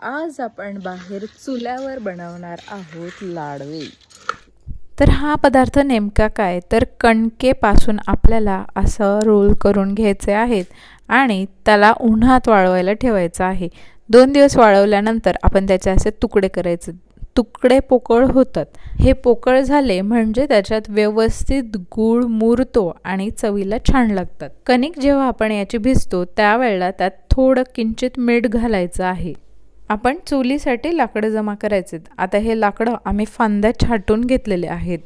आज आपण बाहेर चुल्यावर बनवणार आहोत लाडवे। तर हा पदार्थ नेमका काय, तर कणकेपासून आपल्याला असं रोल करून घ्यायचे आहेत आणि त्याला उन्हात वाळवायला ठेवायचं आहे। 2 दिवस वाळवल्यानंतर आपण त्याचे असे तुकडे करायचे। तुकडे पोकळ होतात। हे पोकळ झाले म्हणजे त्याच्यात व्यवस्थित गूळ मुरतो आणि चवीला छान लागतात। कणिक जेव्हा आपण याची भिजतो त्यावेळेला त्यात थोडं किंचित मीठ घालायचं आहे। आपण चुलीसाठी लाकडं जमा करायचे। आता हे लाकडं आम्ही फांद्या छाटून घेतलेले आहेत।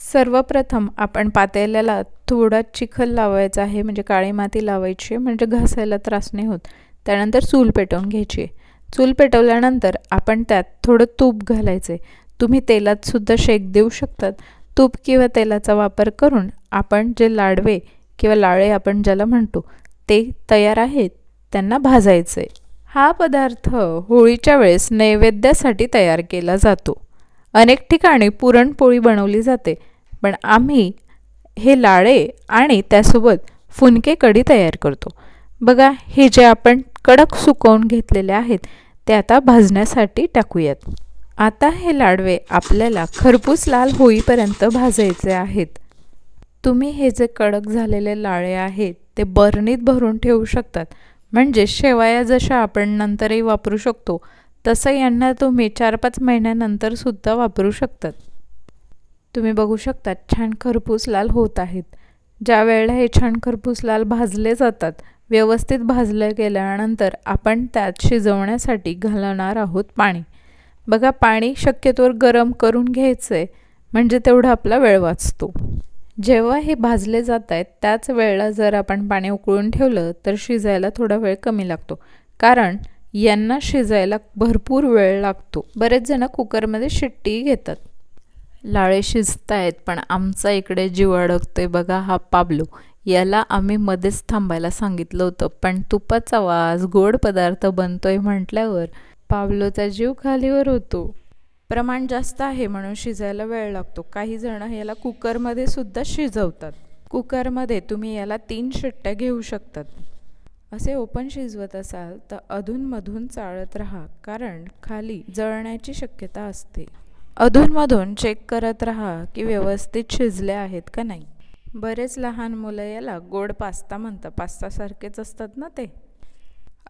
सर्वप्रथम आपण पातेल्याला थोडा चिखल लावायचा आहे, म्हणजे काळी माती लावायची, म्हणजे घासायला त्रास नाही होत। त्यानंतर चूल पेटवून घ्यायची। चूल पेटवल्यानंतर आपण त्यात थोडं तूप घालायचे। तुम्ही तेलात सुद्धा शेक देऊ शकतात। तूप किंवा तेलाचा वापर करून आपण जे लाडवे किंवा लाळे आपण ज्याला म्हणतो ते तयार आहेत त्यांना भाजायचे। हा पदार्थ होळीच्या वेळेस नैवेद्यासाठी तयार केला जातो। अनेक ठिकाणी पुरणपोळी बनवली जाते, पण आम्ही हे लाडे आणि त्यासोबत फुनके कढी तयार करतो। बघा, हे जे आपण कडक सुकवून घेतलेले आहेत ते आता भाजण्यासाठी टाकूयात। आता हे लाडवे आपल्याला खरपूस लाल होईपर्यंत भाजायचे आहेत। तुम्ही हे जे कडक झालेले लाळे आहेत ते बरणीत भरून ठेवू शकतात, म्हणजे शेवया जशा आपण नंतरही वापरू शकतो तसं यांना तुम्ही 4-5 महिन्यानंतर सुद्धा वापरू शकतात। तुम्ही बघू शकता छान खरपूस लाल होत आहेत। ज्या वेळेला हे छान खरपूस लाल भाजले जातात, व्यवस्थित भाजले गेल्यानंतर आपण त्यात शिजवण्यासाठी घालणार आहोत पाणी। बघा, पाणी शक्यतोवर गरम करून घ्यायचे, म्हणजे तेवढा आपला वेळ वाचतो। जेव्हा हे भाजले जात आहेत त्याच वेळेला जर आपण पाणी उकळून ठेवलं तर शिजायला थोडा वेळ कमी लागतो, कारण यांना शिजायला भरपूर वेळ लागतो। बरेच जण कुकरमध्ये शिट्टी घेतात। लाळे शिजतायत, पण आमचा इकडे जीव अडकतोय। बघा, हा पाबलो, याला आम्ही मध्येच थांबायला सांगितलं होतं, पण तुपाचा वास, गोड पदार्थ बनतोय म्हटल्यावर पाबलोचा जीव खालीवर होतो। प्रमाण जास्त आहे म्हणून शिजायला वेळ लागतो। काही जण याला कुकरमध्ये सुद्धा शिजवतात। कुकरमध्ये तुम्ही याला 3 शिट्ट्या घेऊ शकतात। असे ओपन शिजवत असाल तर अधूनमधून चाळत राहा, कारण खाली जळण्याची शक्यता असते। अधूनमधून चेक करत राहा की व्यवस्थित शिजले आहेत का नाही। बरेच लहान मुलं याला गोड पास्ता म्हणतात, पास्तासारखेच असतात ना ते।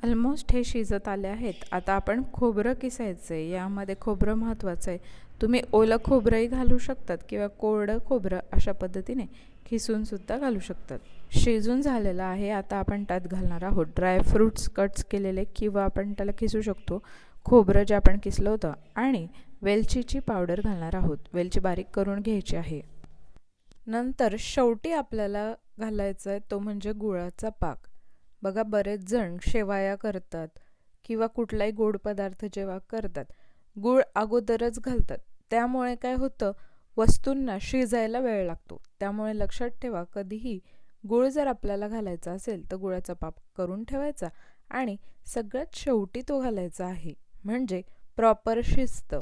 ऑलमोस्ट हे शिजत आले आहेत। आता आपण खोबरं किसायचे। यामध्ये खोबरं महत्त्वाचं आहे। तुम्ही ओलं खोबरंही घालू शकतात किंवा कोरडं खोबरं अशा पद्धतीने किसून सुद्धा घालू शकतात। शिजून झालेलं आहे। आता आपण त्यात घालणार आहोत ड्रायफ्रूट्स कट्स केलेले, किंवा आपण त्याला किसू शकतो खोबरं जे आपण किसलं होतं, आणि वेलचीची पावडर घालणार आहोत। वेलची बारीक करून घ्यायची आहे। नंतर शेवटी आपल्याला घालायचं आहे तो म्हणजे गुळाचा पाक। बघा, बरेच जण शेवया करतात किंवा कुठलाही गोड पदार्थ जेव्हा करतात गूळ अगोदरच घालतात। त्यामुळे काय होतं, वस्तूंना शिजायला वेळ लागतो। त्यामुळे लक्षात ठेवा, कधीही गूळ जर आपल्याला घालायचा असेल तर गुळाचा पाक करून ठेवायचा आणि सगळ्यात शेवटी तो घालायचा आहे, म्हणजे प्रॉपर शिजतं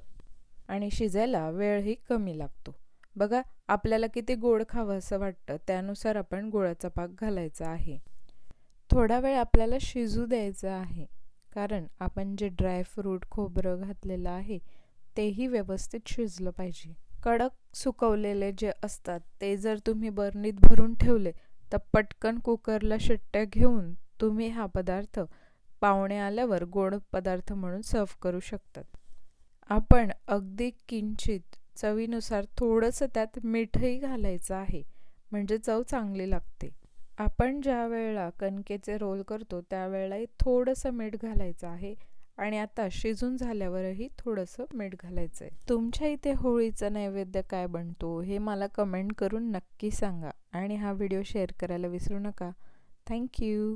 आणि शिजायला वेळही कमी लागतो। बघा, आपल्याला किती गोड खावं असं वाटतं त्यानुसार आपण गुळाचा पाक घालायचा आहे। थोडा वेळ आपल्याला शिजू द्यायचं आहे, कारण आपण जे ड्रायफ्रूट खोबरं घातलेलं आहे तेही व्यवस्थित शिजलं पाहिजे। कडक सुकवलेले जे असतात ते जर तुम्ही बरणीत भरून ठेवले तर पटकन कुकरला शिट्ट्या घेऊन तुम्ही हा पदार्थ पाहुणे आल्यावर गोड पदार्थ म्हणून सर्व करू शकतात। आपण अगदी किंचित चवीनुसार थोडंसं त्यात मीठही घालायचं आहे, म्हणजे चव चांगली लागते। आपण ज्या वेळेला कणकेचे रोल करतो त्यावेळेलाही थोडंसं मीठ घालायचं आहे, आणि आता शिजून झाल्यावरही थोडंसं मीठ घालायचं आहे। तुमच्या इथे होळीचा नैवेद्य काय बनतो हे मला कमेंट करून नक्की सांगा, आणि हा व्हिडिओ शेअर करायला विसरू नका। थँक्यू।